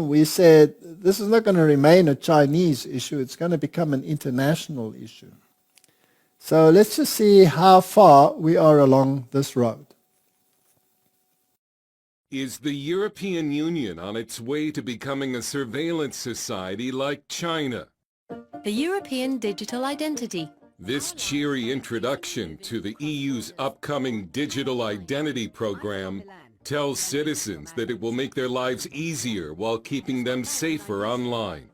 we said this is not going to remain a Chinese issue, it's going to become an international issue. So let's just see how far we are along this road. Is the European Union on its way to becoming a surveillance society like China? The European Digital Identity. This cheery introduction to the EU's upcoming digital identity program tells citizens that it will make their lives easier while keeping them safer online.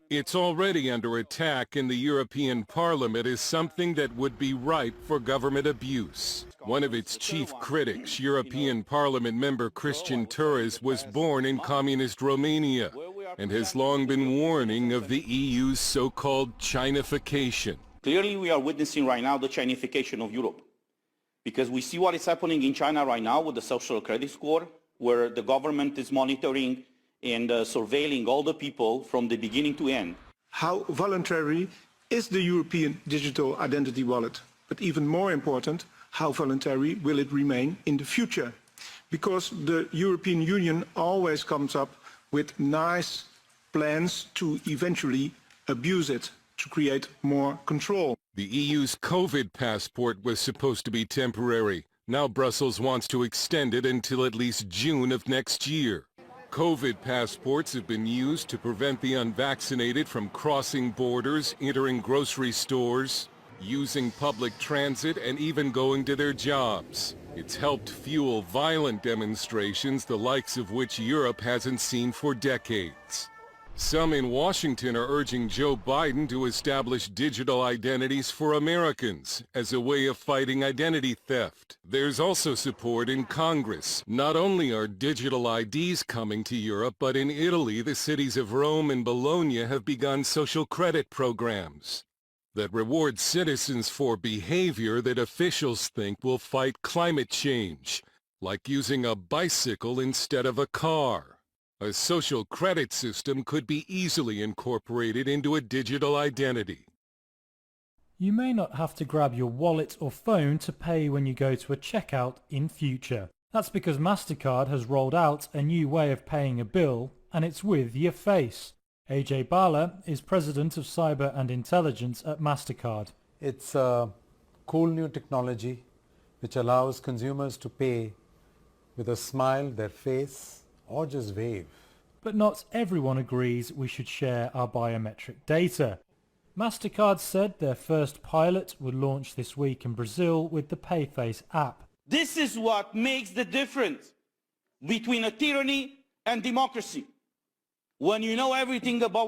It's already under attack in the European Parliament as something that would be ripe for government abuse. One of its chief critics, European Parliament member Christian Turres, was born in communist Romania and has long been warning of the EU's so-called Chinification. Clearly, we are witnessing right now the Chinification of Europe, because we see what is happening in China right now with the social credit score, where the government is monitoring and surveilling all the people from the beginning to end. How voluntary is the European digital identity wallet? But even more important, how voluntary will it remain in the future? Because the European Union always comes up with nice plans to eventually abuse it, to create more control. The EU's COVID passport was supposed to be temporary. Now Brussels wants to extend it until at least June of next year. COVID passports have been used to prevent the unvaccinated from crossing borders, entering grocery stores, using public transit, and even going to their jobs. It's helped fuel violent demonstrations, the likes of which Europe hasn't seen for decades. Some in Washington are urging Joe Biden to establish digital identities for Americans as a way of fighting identity theft. There's also support in Congress. Not only are digital IDs coming to Europe, but in Italy, the cities of Rome and Bologna have begun social credit programs that reward citizens for behavior that officials think will fight climate change, like using a bicycle instead of a car. A social credit system could be easily incorporated into a digital identity. You may not have to grab your wallet or phone to pay when you go to a checkout in future. That's because MasterCard has rolled out a new way of paying a bill, and it's with your face. AJ Bala is President of Cyber and Intelligence at MasterCard. It's a cool new technology which allows consumers to pay with a smile, their face, or just wave. But not everyone agrees we should share our biometric data. MasterCard said their first pilot would launch this week in Brazil with the PayFace app. This is what makes the difference between a tyranny and democracy. When you know everything about